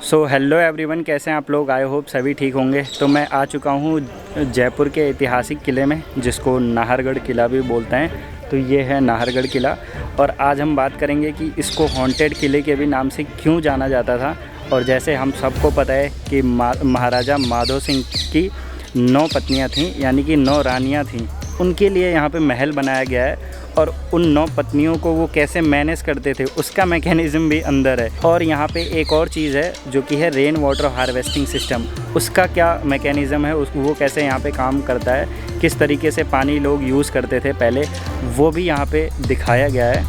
So hello everyone, कैसे हैं आप लोग। आई होप सभी ठीक होंगे। तो मैं आ चुका हूँ जयपुर के ऐतिहासिक किले में, जिसको नाहरगढ़ किला भी बोलते हैं। तो ये है नाहरगढ़ किला, और आज हम बात करेंगे कि इसको हॉन्टेड किले के भी नाम से क्यों जाना जाता था। और जैसे हम सबको पता है कि महाराजा माधो सिंह की 9 पत्नियाँ थीं, यानी कि 9 रानियाँ थीं। उनके लिए यहाँ पे महल बनाया गया है, और उन 9 पत्नियों को वो कैसे मैनेज करते थे उसका मैकेनिज़्म भी अंदर है। और यहाँ पे एक और चीज़ है जो कि है रेन वाटर हार्वेस्टिंग सिस्टम। उसका क्या मैकेनिज़्म है, वो कैसे यहाँ पे काम करता है, किस तरीके से पानी लोग यूज़ करते थे पहले, वो भी यहाँ पे दिखाया गया है।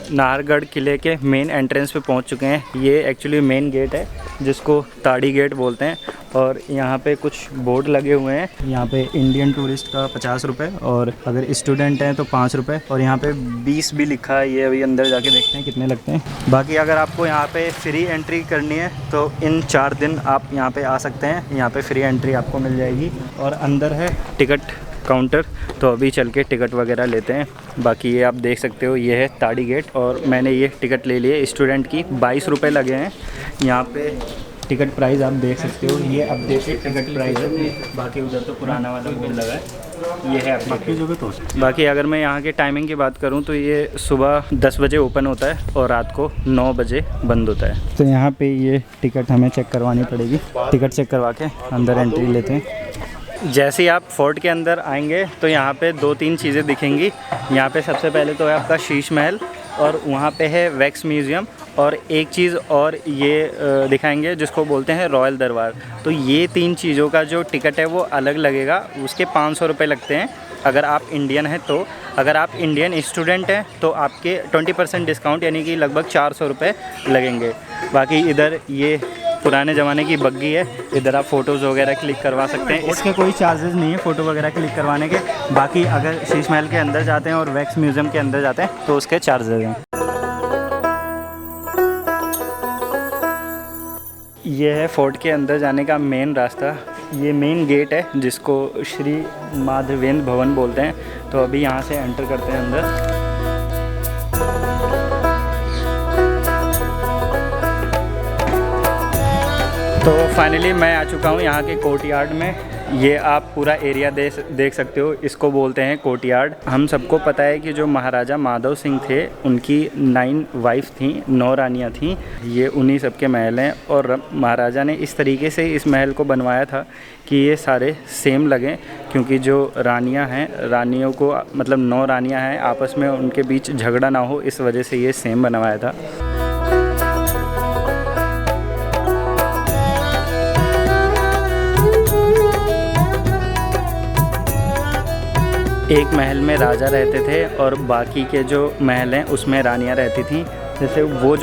नाहरगढ़ किले के मेन एंट्रेंस पे पहुंच चुके हैं। ये एक्चुअली मेन गेट है, जिसको ताड़ी गेट बोलते हैं। और यहाँ पे कुछ बोर्ड लगे हुए हैं। यहाँ पे इंडियन टूरिस्ट का 50 रुपये, और अगर स्टूडेंट हैं तो 5 रुपये, और यहाँ पे 20 भी लिखा है। ये अभी अंदर जाके देखते हैं कितने लगते हैं। बाकी अगर आपको यहाँ पे फ्री एंट्री करनी है तो इन 4 दिन आप यहाँ पे आ सकते हैं। यहाँ पे फ्री एंट्री आपको मिल जाएगी। और अंदर है टिकट काउंटर, तो अभी चल के टिकट वगैरह लेते हैं। बाकी ये आप देख सकते हो, ये है ताड़ी गेट, और मैंने ये टिकट ले लिए। स्टूडेंट की 22 रुपये लगे हैं। यहाँ पे टिकट प्राइस आप देख सकते हो, ये अपडेटेड टिकट प्राइस है। बाकी उधर तो पुराना वाला बोर्ड लगा है, ये है बाकी जो भी। तो बाकी अगर मैं यहाँ के टाइमिंग की बात करूँ तो ये सुबह 10 बजे ओपन होता है और रात को 9 बजे बंद होता है। तो यहाँ पे ये टिकट हमें चेक करवानी पड़ेगी। टिकट चेक करवा के अंदर एंट्री लेते हैं। जैसे ही आप फोर्ट के अंदर आएंगे तो यहाँ पे 2-3 चीज़ें दिखेंगी। यहाँ पे सबसे पहले तो है आपका शीश महल, और वहाँ पे है वैक्स म्यूज़ियम, और एक चीज़ और ये दिखाएंगे जिसको बोलते हैं रॉयल दरबार। तो ये 3 चीज़ों का जो टिकट है वो अलग लगेगा। उसके 500 रुपये लगते हैं अगर आप इंडियन हैं तो। अगर आप इंडियन स्टूडेंट हैं तो आपके 20% डिस्काउंट, यानी कि लगभग 400 रुपये लगेंगे। बाकी इधर ये पुराने ज़माने की बग्गी है, इधर आप फ़ोटोज़ वगैरह क्लिक करवा सकते हैं। इसके कोई चार्जेस नहीं है फ़ोटो वगैरह क्लिक करवाने के। बाकी अगर शीश महल के अंदर जाते हैं और वैक्स म्यूज़ियम के अंदर जाते हैं तो उसके चार्जेस हैं। ये है फोर्ट के अंदर जाने का मेन रास्ता। ये मेन गेट है जिसको श्री माधवेंद्र भवन बोलते हैं। तो अभी यहाँ से एंटर करते हैं अंदर। तो फाइनली मैं आ चुका हूँ यहाँ के कोर्टयार्ड में। ये आप पूरा एरिया देख सकते हो, इसको बोलते हैं कोर्टयार्ड। हम सबको पता है कि जो महाराजा माधव सिंह थे उनकी 9 वाइफ थीं, 9 रानियाँ थीं। ये उन्हीं सब के महल हैं, और महाराजा ने इस तरीके से इस महल को बनवाया था कि ये सारे सेम लगें, क्योंकि जो रानियाँ हैं, रानियों को मतलब 9 रानियाँ हैं, आपस में उनके बीच झगड़ा ना हो, इस वजह से ये सेम बनवाया था। एक महल में राजा रहते थे और बाकी के जो महल हैं उसमें रानियां रहती थीं। जैसे वो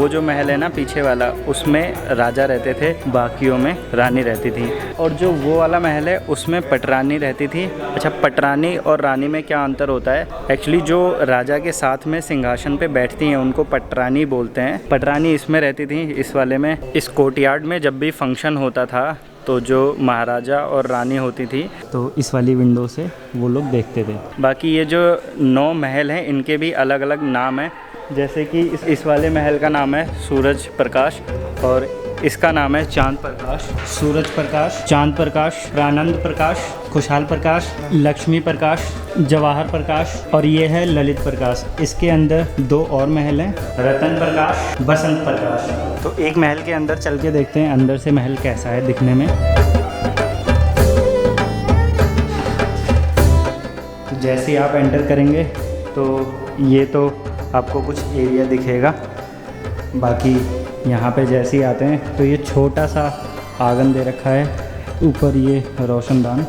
जो महल है ना पीछे वाला, उसमें राजा रहते थे, बाकियों में रानी रहती थी। और जो वो वाला महल है उसमें पटरानी रहती थी। अच्छा, पटरानी और रानी में क्या अंतर होता है? एक्चुअली जो राजा के साथ में सिंहासन पे बैठती हैं उनको पटरानी बोलते हैं। पटरानी इसमें रहती थी, इस वाले में। इस कोर्टयार्ड में जब भी फंक्शन होता था तो जो महाराजा और रानी होती थी तो इस वाली विंडो से वो लोग देखते थे। बाकी ये जो 9 महल हैं इनके भी अलग अलग नाम हैं। जैसे कि इस वाले महल का नाम है सूरज प्रकाश, और इसका नाम है चांद प्रकाश। सूरज प्रकाश, चांद प्रकाश, प्रानंद प्रकाश, खुशहाल प्रकाश, लक्ष्मी प्रकाश, जवाहर प्रकाश, और ये है ललित प्रकाश। इसके अंदर 2 और महल हैं, रतन प्रकाश, बसंत प्रकाश। तो एक महल के अंदर चल के देखते हैं अंदर से महल कैसा है दिखने में। तो जैसे ही आप एंटर करेंगे तो ये तो आपको कुछ एरिया दिखेगा। बाकी यहाँ पे जैसे ही आते हैं तो ये छोटा सा आंगन दे रखा है, ऊपर ये रोशनदान।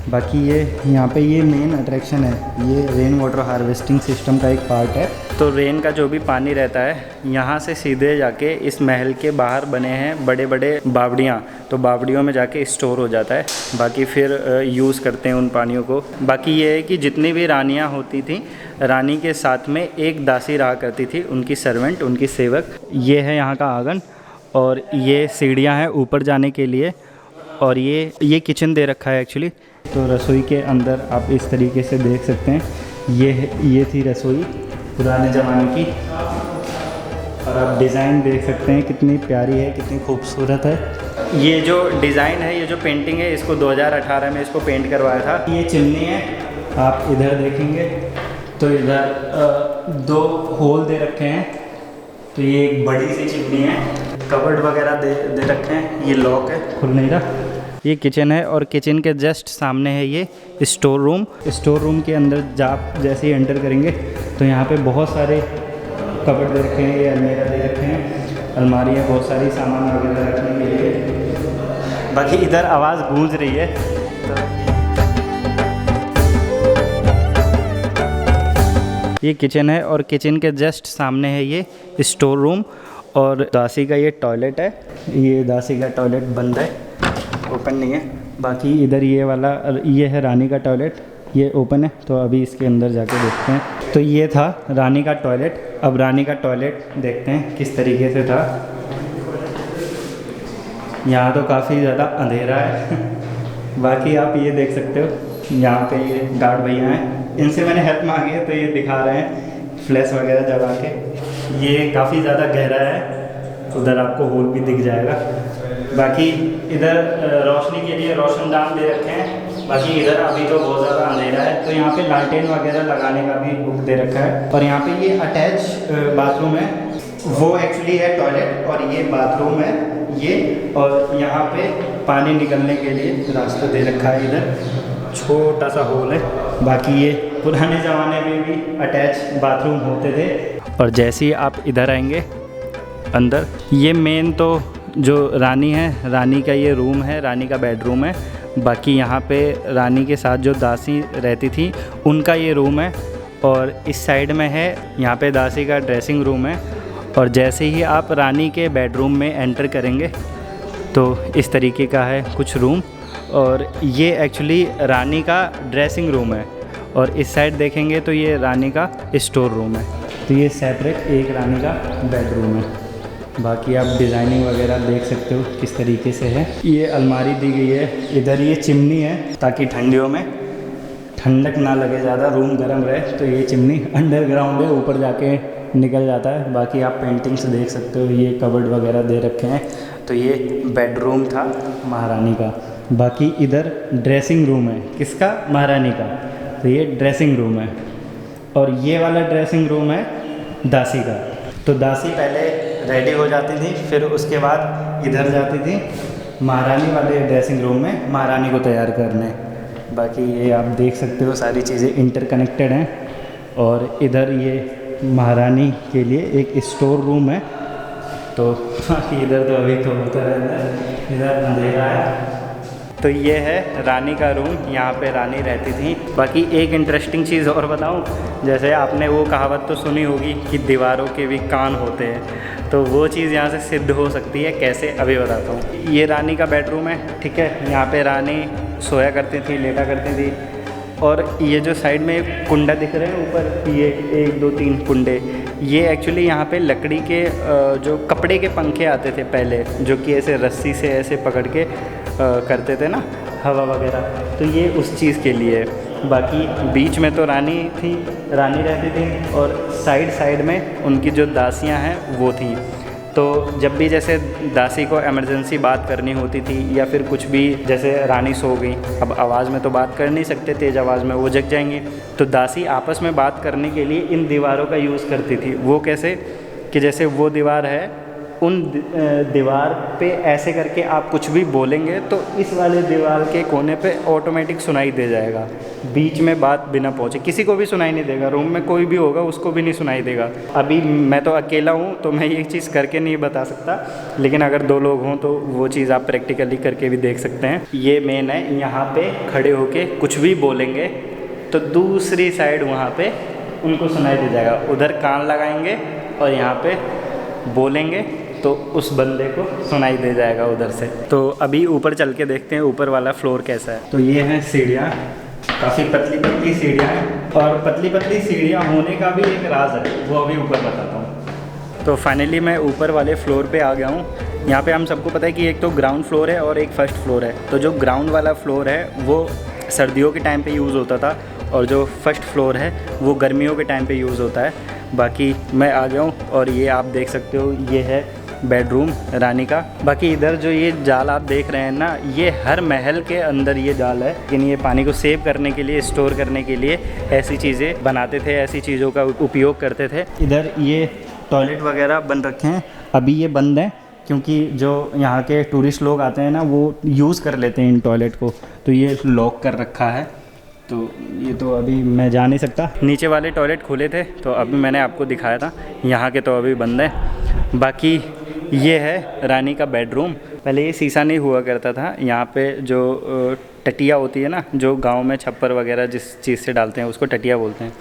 बाकी ये यहाँ पे ये मेन अट्रैक्शन है, ये रेन वाटर हार्वेस्टिंग सिस्टम का एक पार्ट है। तो रेन का जो भी पानी रहता है यहाँ से सीधे जाके इस महल के बाहर बने हैं बड़े बड़े बावड़ियाँ, तो बावड़ियों में जाके स्टोर हो जाता है। बाकी फिर यूज़ करते हैं उन पानियों को। बाकी ये है कि जितनी भी रानियाँ होती थी, रानी के साथ में एक दासी रहा करती थी, उनकी सर्वेंट, उनकी सेवक। ये है यहाँ का आंगन और ये सीढ़ियाँ हैं ऊपर जाने के लिए। और ये किचन दे रखा है एक्चुअली। तो रसोई के अंदर आप इस तरीके से देख सकते हैं। ये थी रसोई पुराने ज़माने की। और आप डिज़ाइन देख सकते हैं कितनी प्यारी है, कितनी खूबसूरत है। ये जो डिज़ाइन है, ये जो पेंटिंग है, इसको 2018 में इसको पेंट करवाया था। ये चिमनी है, आप इधर देखेंगे तो इधर 2 होल दे रखे हैं। तो ये एक बड़ी सी चिमनी है। कबर्ड वगैरह दे रखे हैं। ये लॉक है, खुल नहीं रहा। ये किचन है और किचन के जस्ट सामने है ये स्टोर रूम। स्टोर रूम के अंदर जैसे ही एंटर करेंगे तो यहाँ पे बहुत सारे कबर्ड दे रखे हैं, ये अलमीरा दे रखे हैं, अलमारी है, बहुत सारी सामान वगैरह रखने के लिए। बाकी इधर आवाज़ गूंज रही है। ये किचन है और किचन के जस्ट सामने है ये स्टोर रूम। और दासी का ये टॉयलेट है। ये दासी का टॉयलेट बंद है, ओपन नहीं है। बाकी इधर ये वाला, ये है रानी का टॉयलेट, ये ओपन है। तो अभी इसके अंदर जाके देखते हैं। तो ये था रानी का टॉयलेट। अब रानी का टॉयलेट देखते हैं किस तरीके से था। यहाँ तो काफ़ी ज़्यादा अंधेरा है। बाकी आप ये देख सकते हो, यहाँ पे ये गार्ड भैया हैं, इनसे मैंने हेल्प मांगी है तो ये दिखा रहे हैं फ्लैश वगैरह जला के। ये काफ़ी ज़्यादा गहरा है, उधर आपको होल भी दिख जाएगा। बाकी इधर रोशनी के लिए रोशनदान दे रखे हैं। बाकी इधर अभी तो बहुत ज़्यादा अंधेरा है, तो यहाँ पे लालटेन वगैरह लगाने का भी बुक दे रखा है। और यहाँ पे ये अटैच बाथरूम है, वो एक्चुअली है टॉयलेट और ये बाथरूम है ये। और यहाँ पे पानी निकलने के लिए रास्ता दे रखा है, इधर छोटा सा होल है। बाकी ये पुराने ज़माने में भी अटैच बाथरूम होते थे। और जैसे ही आप इधर आएंगे अंदर, ये मेन तो जो रानी है, रानी का ये रूम है, रानी का बेडरूम है। बाकी यहाँ पे रानी के साथ जो दासी रहती थी उनका ये रूम है। और इस साइड में है, यहाँ पे दासी का ड्रेसिंग रूम है। और जैसे ही आप रानी के बेडरूम में एंटर करेंगे तो इस तरीके का है कुछ रूम। और ये एक्चुअली रानी का ड्रेसिंग रूम है। और इस साइड देखेंगे तो ये रानी का स्टोर रूम है। तो ये सेपरेट एक रानी का बेडरूम है। बाकी आप डिज़ाइनिंग वगैरह देख सकते हो किस तरीके से है। ये अलमारी दी गई है। इधर ये चिमनी है ताकि ठंडियों में ठंडक ना लगे ज़्यादा, रूम गर्म रहे। तो ये चिमनी अंडरग्राउंड है, ऊपर जाके निकल जाता है। बाकी आप पेंटिंग्स देख सकते हो, ये कबर्ड वगैरह दे रखे हैं। तो ये बेडरूम था महारानी का। बाकी इधर ड्रेसिंग रूम है, किसका? महारानी का। तो ये ड्रेसिंग रूम है। और ये वाला ड्रेसिंग रूम है दासी का। तो दासी पहले रेडी हो जाती थी, फिर उसके बाद इधर जाती थी महारानी वाले ड्रेसिंग रूम में महारानी को तैयार करने। बाकी ये आप देख सकते हो सारी चीज़ें इंटरकनेक्टेड हैं। और इधर ये महारानी के लिए एक स्टोर रूम है। तो इधर तो अभी तो होता रहता है, इधर अंधेरा है। तो ये है रानी का रूम, यहाँ पे रानी रहती थी। बाकी एक इंटरेस्टिंग चीज़ और बताऊँ, जैसे आपने वो कहावत तो सुनी होगी कि दीवारों के भी कान होते हैं, तो वो चीज़ यहाँ से सिद्ध हो सकती है। कैसे, अभी बताता हूँ। ये रानी का बेडरूम है, ठीक है। यहाँ पे रानी सोया करती थी, लेटा करती थी। और ये जो साइड में कुंडा दिख रहे हैं ऊपर, ये 1 2 3 कुंडे, ये एक्चुअली यहाँ पे लकड़ी के जो कपड़े के पंखे आते थे पहले, जो कि ऐसे रस्सी से ऐसे पकड़ के करते थे ना, हवा वगैरह। तो ये उस चीज़ के लिए। बाकी बीच में तो रानी रहती थी और साइड में उनकी जो दासियाँ हैं वो थी। तो जब भी जैसे दासी को इमरजेंसी बात करनी होती थी या फिर कुछ भी, जैसे रानी सो गई, अब आवाज़ में तो बात कर नहीं सकते, तेज़ आवाज़ में वो जग जाएंगी। तो दासी आपस में बात करने के लिए इन दीवारों का यूज़ करती थी। वो कैसे कि जैसे वो दीवार है, उन दीवार पे ऐसे करके आप कुछ भी बोलेंगे तो इस वाले दीवार के कोने पे ऑटोमेटिक सुनाई दे जाएगा। बीच में बात बिना पहुँचे किसी को भी सुनाई नहीं देगा। रूम में कोई भी होगा उसको भी नहीं सुनाई देगा। अभी मैं तो अकेला हूँ तो मैं ये चीज़ करके नहीं बता सकता, लेकिन अगर 2 लोग हों तो वो चीज़ आप प्रैक्टिकली करके भी देख सकते हैं। ये मेन है, यहाँ पे खड़े होके कुछ भी बोलेंगे तो दूसरी साइड वहाँ पे उनको सुनाई दे जाएगा। उधर कान लगाएंगे और यहाँ पे बोलेंगे तो उस बंदे को सुनाई दे जाएगा उधर से। तो अभी ऊपर चल के देखते हैं ऊपर वाला फ्लोर कैसा है। तो ये हैं सीढ़ियाँ, काफ़ी पतली पतली सीढ़ियाँ हैं, और पतली पतली सीढ़ियाँ होने का भी एक राज है, वो अभी ऊपर बताता हूँ। तो फाइनली मैं ऊपर वाले फ्लोर पे आ गया हूँ। यहाँ पे हम सबको पता है कि एक तो ग्राउंड फ्लोर है और एक फर्स्ट फ्लोर है। तो जो ग्राउंड वाला फ्लोर है वो सर्दियों के टाइम पे यूज़ होता था, और जो फर्स्ट फ्लोर है वो गर्मियों के टाइम पे यूज़ होता है। बाकी मैं आ गया हूँ और ये आप देख सकते हो, ये है बेडरूम रानी का। बाकी इधर जो ये जाल आप देख रहे हैं ना, ये हर महल के अंदर ये जाल है, लेकिन ये पानी को सेव करने के लिए, स्टोर करने के लिए ऐसी चीज़ें बनाते थे, ऐसी चीज़ों का उपयोग करते थे। इधर ये टॉयलेट वगैरह बन रखे हैं, अभी ये बंद हैं क्योंकि जो यहाँ के टूरिस्ट लोग आते हैं ना वो यूज़ कर लेते हैं इन टॉयलेट को, तो ये लॉक कर रखा है। तो ये तो अभी मैं जा नहीं सकता। नीचे वाले टॉयलेट खुले थे तो अभी मैंने आपको दिखाया था, यहाँ के तो अभी बंद हैं। बाकी ये है रानी का बेडरूम। पहले ये शीशा नहीं हुआ करता था, यहाँ पे जो टटिया होती है ना, जो गांव में छप्पर वगैरह जिस चीज़ से डालते हैं उसको टटिया बोलते हैं,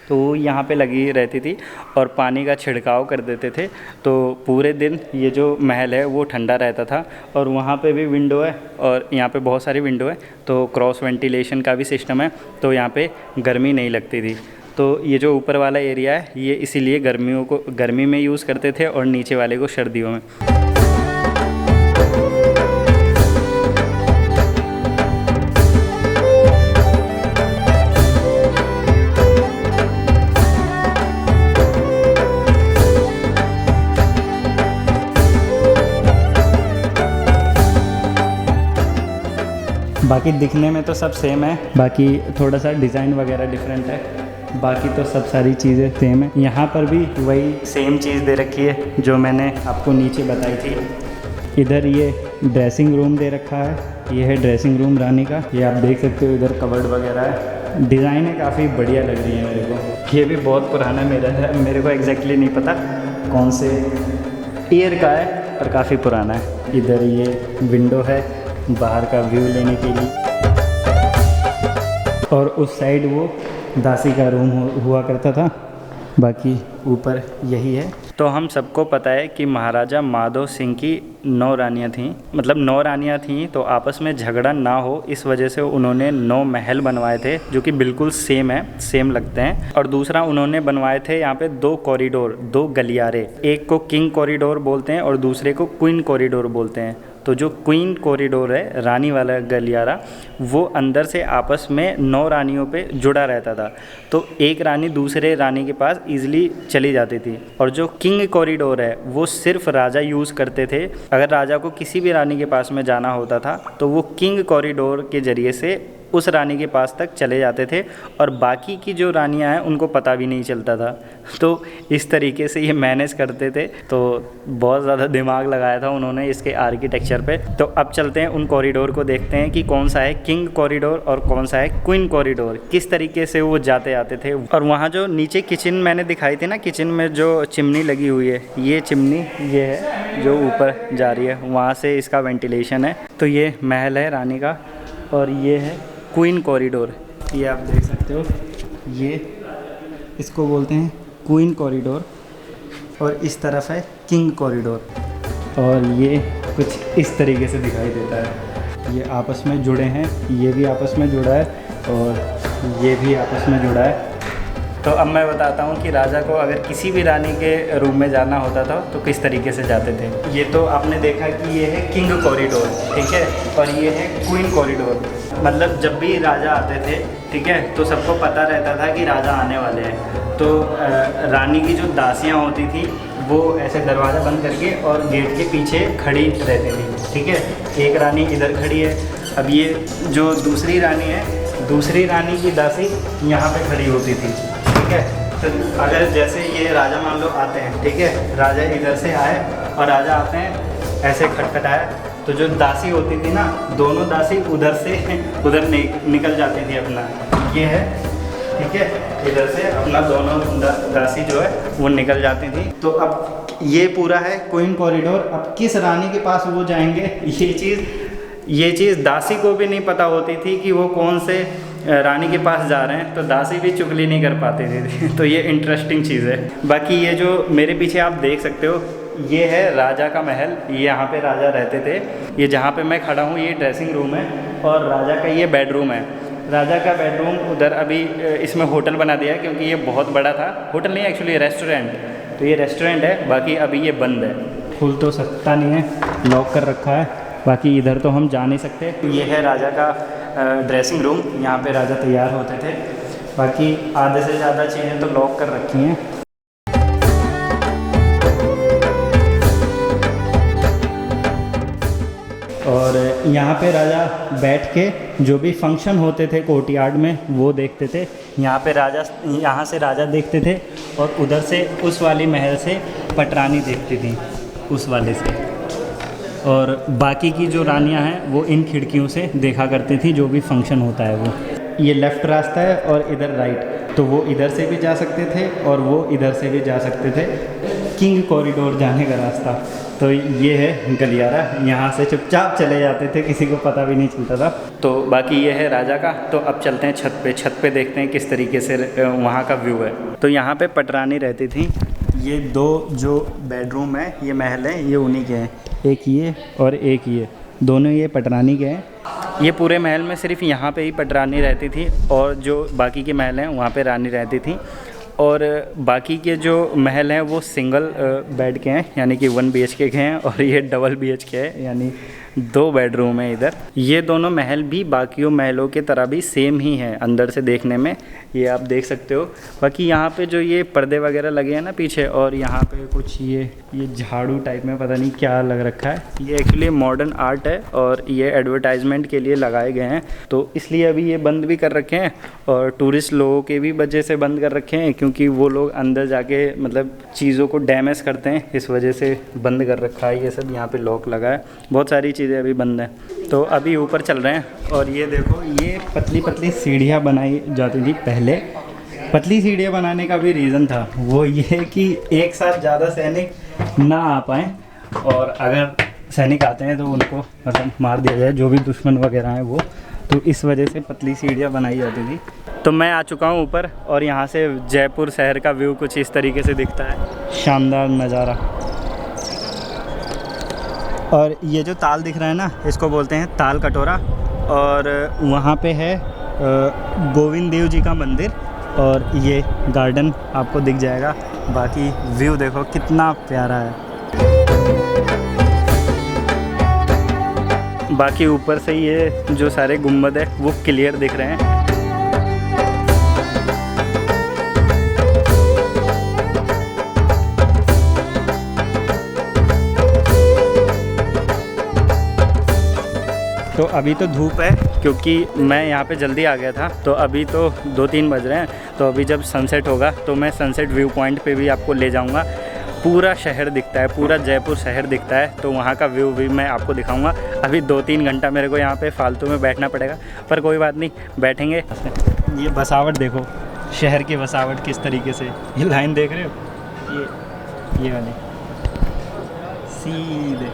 तो वो यहाँ पे लगी रहती थी और पानी का छिड़काव कर देते थे। तो पूरे दिन ये जो महल है वो ठंडा रहता था। और वहाँ पे भी विंडो है और यहाँ पे बहुत सारी विंडो है, तो क्रॉस वेंटिलेशन का भी सिस्टम है, तो यहाँ पे गर्मी नहीं लगती थी। तो ये जो ऊपर वाला एरिया है ये इसीलिए गर्मी में यूज़ करते थे और नीचे वाले को सर्दियों में। बाकी दिखने में तो सब सेम है, बाकी थोड़ा सा डिज़ाइन वगैरह डिफरेंट है, बाकी तो सब सारी चीज़ें सेम है। यहाँ पर भी वही सेम चीज़ दे रखी है जो मैंने आपको नीचे बताई थी। इधर ये ड्रेसिंग रूम दे रखा है, ये है ड्रेसिंग रूम रानी का, ये आप देख सकते हो। इधर कबर्ड वगैरह है, डिज़ाइन है काफ़ी बढ़िया लग रही है मेरे को। ये भी बहुत पुराना मेरे को एग्जैक्टली नहीं पता कौन से ईयर का है, पर काफ़ी पुराना है। इधर ये विंडो है बाहर का व्यू लेने के लिए, और उस साइड वो दासी का रूम हुआ करता था। बाकी ऊपर यही है। तो हम सबको पता है कि महाराजा माधो सिंह की 9 रानियाँ थीं, मतलब 9 रानियाँ थीं, तो आपस में झगड़ा ना हो इस वजह से उन्होंने 9 महल बनवाए थे जो कि बिल्कुल सेम लगते हैं। और दूसरा उन्होंने बनवाए थे यहाँ पे 2 कॉरिडोर, 2 गलियारे, एक को किंग कॉरिडोर बोलते हैं और दूसरे को क्वीन कॉरिडोर बोलते हैं। तो जो क्वीन कॉरिडोर है, रानी वाला गलियारा, वो अंदर से आपस में 9 रानियों पे जुड़ा रहता था, तो एक रानी दूसरे रानी के पास ईजिली चली जाती थी। और जो किंग कॉरिडोर है वो सिर्फ राजा यूज़ करते थे। अगर राजा को किसी भी रानी के पास में जाना होता था तो वो किंग कॉरिडोर के ज़रिए से उस रानी के पास तक चले जाते थे, और बाकी की जो रानियां हैं उनको पता भी नहीं चलता था। तो इस तरीके से ये मैनेज करते थे। तो बहुत ज़्यादा दिमाग लगाया था उन्होंने इसके आर्किटेक्चर पे। तो अब चलते हैं उन कॉरिडोर को देखते हैं कि कौन सा है किंग कॉरिडोर और कौन सा है क्वीन कॉरिडोर, किस तरीके से वो जाते आते थे। और वहाँ जो नीचे किचन मैंने दिखाई थी ना, किचन में जो चिमनी लगी हुई है, ये चिमनी ये है जो ऊपर जा रही है, वहाँ से इसका वेंटिलेशन है। तो ये महल है रानी का, और ये है क्वीन कॉरिडोर, ये आप देख सकते हो, ये इसको बोलते हैं क्वीन कॉरिडोर, और इस तरफ है किंग कॉरिडोर, और ये कुछ इस तरीके से दिखाई देता है। ये आपस में जुड़े हैं, ये भी आपस में जुड़ा है और ये भी आपस में जुड़ा है। तो अब मैं बताता हूँ कि राजा को अगर किसी भी रानी के रूम में जाना होता था तो किस तरीके से जाते थे। ये तो आपने देखा कि ये है किंग कॉरिडोर, ठीक है, और ये है क्वीन कॉरिडोर। मतलब जब भी राजा आते थे, ठीक है, तो सबको पता रहता था कि राजा आने वाले हैं। तो रानी की जो दासियाँ होती थी वो ऐसे दरवाज़ा बंद करके और गेट के पीछे खड़ी रहती थी, ठीक है। एक रानी इधर खड़ी है, अब ये जो दूसरी रानी है, दूसरी रानी की दासी यहाँ पे खड़ी होती थी, ठीक है। तो अगर जैसे ये राजा मान लो आते हैं, ठीक है, राजा इधर से आए और राजा आते हैं, ऐसे खटखटाया, तो जो दासी होती थी ना, दोनों दासी उधर से उधर निकल जाती थी अपना, ये है, ठीक है, इधर से अपना दोनों दासी जो है वो निकल जाती थी। तो अब ये पूरा है क्वीन कॉरिडोर। अब किस रानी के पास वो जाएंगे, ये चीज़ दासी को भी नहीं पता होती थी कि वो कौन से रानी के पास जा रहे हैं तो दासी भी चुगली नहीं कर पाते थे तो ये इंटरेस्टिंग चीज़ है। बाकी ये जो मेरे पीछे आप देख सकते हो ये है राजा का महल, ये यहाँ पे राजा रहते थे। ये जहाँ पे मैं खड़ा हूँ ये ड्रेसिंग रूम है और राजा का ये बेडरूम है। राजा का बेडरूम उधर अभी इसमें होटल बना दिया है क्योंकि ये बहुत बड़ा था। होटल नहीं एक्चुअली रेस्टोरेंट, तो ये रेस्टोरेंट है, बाकी अभी ये बंद है। खुल तो सकता नहीं है, लॉक कर रखा है। बाकी इधर तो हम जा नहीं सकते। ये है राजा का ड्रेसिंग रूम, यहाँ पे राजा तैयार होते थे। बाकी आधे से ज़्यादा चीज़ें तो लॉक कर रखी हैं। और यहाँ पे राजा बैठ के जो भी फंक्शन होते थे कोर्टयार्ड में वो देखते थे। यहाँ पे राजा, यहाँ से राजा देखते थे और उधर से उस वाली महल से पटरानी देखती थी, उस वाले से। और बाकी की जो रानियाँ हैं वो इन खिड़कियों से देखा करती थी जो भी फंक्शन होता है वो। ये लेफ़्ट रास्ता है और इधर राइट, तो वो इधर से भी जा सकते थे और वो इधर से भी जा सकते थे। किंग कॉरिडोर जाने का रास्ता। तो ये है गलियारा, यहाँ से चुपचाप चले जाते थे, किसी को पता भी नहीं चलता था। तो बाकी ये है राजा का। तो अब चलते हैं छत पे। छत पे देखते हैं किस तरीके से वहाँ का व्यू है। तो यहाँ पे पटरानी रहती थी। ये दो जो बेडरूम है, ये महल है, ये उन्हीं के हैं। एक ये और एक ये, दोनों ये पटरानी के हैं। ये पूरे महल में सिर्फ यहाँ पे ही पटरानी रहती थी और जो बाकी के महल हैं वहाँ पे रानी रहती थी। और बाकी के जो महल हैं वो सिंगल बेड के हैं, यानी कि 1 BHK के हैं, और ये डबल BHK है, यानी 2 बेडरूम है इधर। ये दोनों महल भी बाकियों महलों के तरह भी सेम ही हैं अंदर से देखने में, ये आप देख सकते हो। बाकी यहाँ पे जो ये पर्दे वगैरह लगे हैं ना पीछे, और यहाँ पे कुछ ये झाड़ू टाइप में पता नहीं क्या लग रखा है, ये एक्चुअली मॉडर्न आर्ट है और ये एडवर्टाइजमेंट के लिए लगाए गए हैं। तो इसलिए अभी ये बंद भी कर रखे हैं और टूरिस्ट लोगों के भी वजह से बंद कर रखे हैं, क्योंकि वो लोग अंदर जाके मतलब चीज़ों को डैमेज करते हैं, इस वजह से बंद कर रखा है ये सब। यहाँ पे लॉक लगा है, बहुत सारी चीज़ें अभी बंद हैं। तो अभी ऊपर चल रहे हैं और ये देखो, ये पतली पतली सीढ़ियाँ बनाई जाती थी पहले। पतली सीढ़ियाँ बनाने का भी रीज़न था, वो ये कि एक साथ ज़्यादा सैनिक ना आ पाएँ, और अगर सैनिक आते हैं तो उनको मतलब मार दिया जाए, जो भी दुश्मन वगैरह हैं वो। तो इस वजह से पतली सीढ़ियाँ बनाई जाती थी। तो मैं आ चुका हूँ ऊपर और यहाँ से जयपुर शहर का व्यू कुछ इस तरीके से दिखता है, शानदार नज़ारा। और ये जो ताल दिख रहा है ना, इसको बोलते हैं ताल कटोरा। और वहाँ पे है गोविंद देव जी का मंदिर, और ये गार्डन आपको दिख जाएगा। बाकी व्यू देखो कितना प्यारा है। बाकी ऊपर से ये जो सारे गुंबद है वो क्लियर दिख रहे हैं। तो अभी तो धूप है क्योंकि मैं यहाँ पे जल्दी आ गया था, तो अभी तो 2-3 बज रहे हैं। तो अभी जब सनसेट होगा तो मैं सनसेट व्यू पॉइंट पे भी आपको ले जाऊँगा। पूरा शहर दिखता है, पूरा जयपुर शहर दिखता है, तो वहाँ का व्यू भी मैं आपको दिखाऊंगा। अभी 2-3 घंटा मेरे को यहाँ पे फालतू में बैठना पड़ेगा, पर कोई बात नहीं, बैठेंगे। ये बसावट देखो, शहर की बसावट किस तरीके से, ये लाइन देख रहे हो, ये वाली सीधे।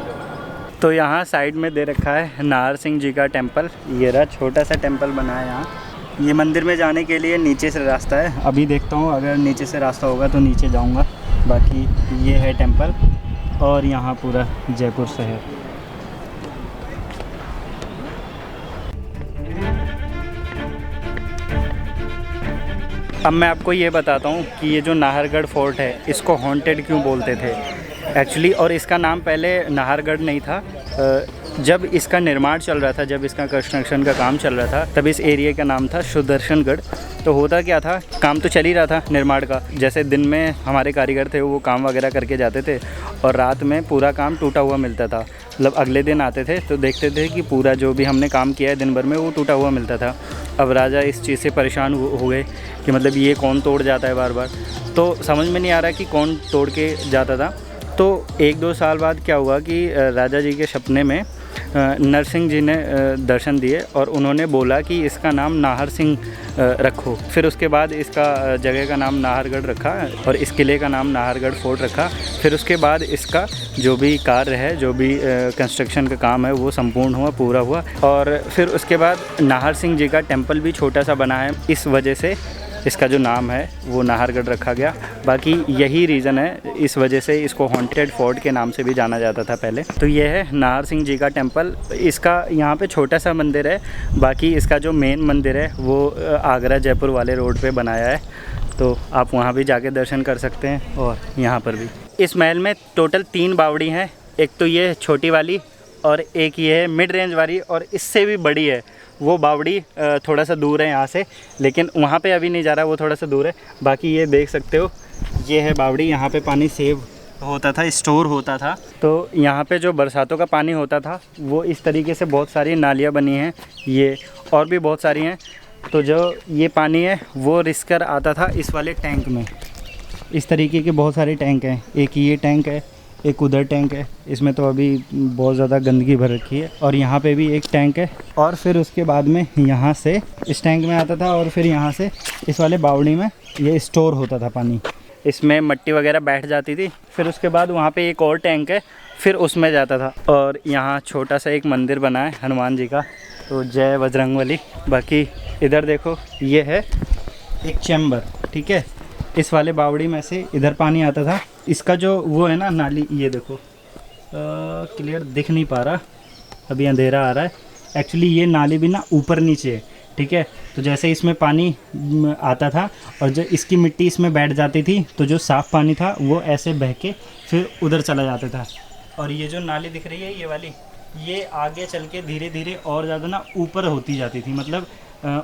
तो यहाँ साइड में दे रखा है नाहर सिंह जी का टेम्पल। ये रहा, छोटा सा टेम्पल बना है यहाँ। ये मंदिर में जाने के लिए नीचे से रास्ता है, अभी देखता हूँ अगर नीचे से रास्ता होगा तो नीचे जाऊँगा। बाकी ये है टेम्पल और यहाँ पूरा जयपुर शहर। अब मैं आपको ये बताता हूँ कि ये जो नाहरगढ़ फोर्ट है इसको हॉन्टेड क्यों बोलते थे एक्चुअली। और इसका नाम पहले नाहरगढ़ नहीं था, जब इसका निर्माण चल रहा था, जब इसका कंस्ट्रक्शन का काम चल रहा था, तब इस एरिया का नाम था सुदर्शनगढ़। तो होता क्या था, काम तो चल ही रहा था निर्माण का। जैसे दिन में हमारे कारीगर थे वो काम वगैरह करके जाते थे और रात में पूरा काम टूटा हुआ मिलता था। मतलब अगले दिन आते थे तो देखते थे कि पूरा जो भी हमने काम किया है दिन भर में वो टूटा हुआ मिलता था। अब राजा इस चीज़ से परेशान हो गए कि मतलब ये कौन तोड़ जाता है बार बार, तो समझ में नहीं आ रहा कि कौन तोड़ के जाता था। तो 1-2 साल बाद क्या हुआ कि राजा जी के सपने में नरसिंह जी ने दर्शन दिए और उन्होंने बोला कि इसका नाम नाहर सिंह रखो। फिर उसके बाद इसका जगह का नाम नाहरगढ़ रखा और इस किले का नाम नाहरगढ़ फोर्ट रखा। फिर उसके बाद इसका जो भी कार्य है, जो भी कंस्ट्रक्शन का काम है वो संपूर्ण हुआ, पूरा हुआ। और फिर उसके बाद नाहर सिंह जी का टेम्पल भी छोटा सा बना है, इस वजह से इसका जो नाम है वो नाहरगढ़ रखा गया। बाकी यही रीज़न है, इस वजह से इसको हॉन्टेड फोर्ट के नाम से भी जाना जाता था पहले। तो ये है नाहर सिंह जी का टेम्पल। इसका यहाँ पे छोटा सा मंदिर है, बाकी इसका जो मेन मंदिर है वो आगरा जयपुर वाले रोड पे बनाया है, तो आप वहाँ भी जाके दर्शन कर सकते हैं। और यहाँ पर भी इस महल में टोटल 3 बावड़ी हैं। एक तो ये छोटी वाली और एक ये है मिड रेंज वाली, और इससे भी बड़ी है वो बावड़ी थोड़ा सा दूर है यहाँ से, लेकिन वहाँ पे अभी नहीं जा रहा, वो थोड़ा सा दूर है। बाकी ये देख सकते हो, ये है बावड़ी। यहाँ पे पानी सेव होता था, स्टोर होता था। तो यहाँ पे जो बरसातों का पानी होता था वो इस तरीके से बहुत सारी नालियाँ बनी हैं, ये और भी बहुत सारी हैं। तो जो ये पानी है वो रिस कर आता था इस वाले टैंक में। इस तरीके के बहुत सारे टैंक हैं, एक ये टैंक है, एक उधर टैंक है। इसमें तो अभी बहुत ज़्यादा गंदगी भर रखी है। और यहाँ पे भी एक टैंक है। और फिर उसके बाद में यहाँ से इस टैंक में आता था और फिर यहाँ से इस वाले बावड़ी में ये स्टोर होता था पानी। इसमें मिट्टी वगैरह बैठ जाती थी। फिर उसके बाद वहाँ पे एक और टैंक है, फिर उसमें जाता था। और यहाँ छोटा सा एक मंदिर बना है हनुमान जी का, तो जय बजरंगबली। बाकी इधर देखो, ये है एक चैम्बर, ठीक है। इस वाले बावड़ी में से इधर पानी आता था। इसका जो वो है ना नाली, ये देखो क्लियर दिख नहीं पा रहा, अभी अंधेरा आ रहा है। एक्चुअली ये नाली भी ना ऊपर नीचे है, ठीक है। तो जैसे इसमें पानी आता था और जो इसकी मिट्टी इसमें बैठ जाती थी, तो जो साफ़ पानी था वो ऐसे बह के फिर उधर चला जाता था। और ये जो नाली दिख रही है ये वाली, ये आगे चल के धीरे धीरे और ज़्यादा ना ऊपर होती जाती थी, मतलब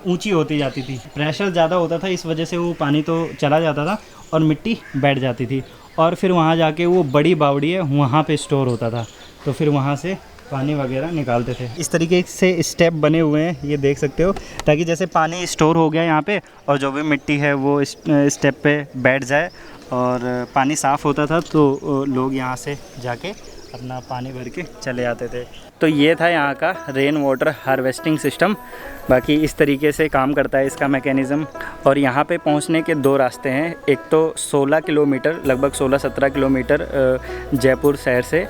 ऊंची होती जाती थी। प्रेशर ज़्यादा होता था, इस वजह से वो पानी तो चला जाता था और मिट्टी बैठ जाती थी। और फिर वहाँ जाके वो बड़ी बावड़ी है, वहाँ पे स्टोर होता था, तो फिर वहाँ से पानी वगैरह निकालते थे। इस तरीके से स्टेप बने हुए हैं, ये देख सकते हो, ताकि जैसे पानी स्टोर हो गया यहाँ पे और जो भी मिट्टी है वो इस स्टेप पे बैठ जाए और पानी साफ़ होता था, तो लोग यहाँ से जाके अपना पानी भर के चले आते थे। तो ये था यहाँ का रेन वाटर हार्वेस्टिंग सिस्टम। बाकी इस तरीके से काम करता है इसका मैकेनिज़्म। और यहाँ पे पहुँचने के 2 रास्ते हैं। एक तो 16 किलोमीटर, लगभग 16-17 किलोमीटर जयपुर शहर से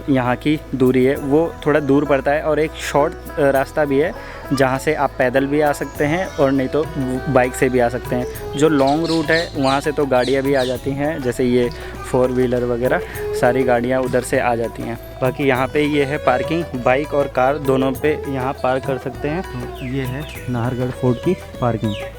यहाँ की दूरी है, वो थोड़ा दूर पड़ता है। और एक शॉर्ट रास्ता भी है जहाँ से आप पैदल भी आ सकते हैं और नहीं तो बाइक से भी आ सकते हैं। जो लॉन्ग रूट है वहाँ से तो गाड़ियाँ भी आ जाती हैं, जैसे ये 4 व्हीलर वगैरह सारी गाड़ियाँ उधर से आ जाती हैं। बाकी यहाँ पे ये है पार्किंग, बाइक और कार दोनों पे यहाँ पार्क कर सकते हैं। ये है नाहरगढ़ फोर्ट की पार्किंग।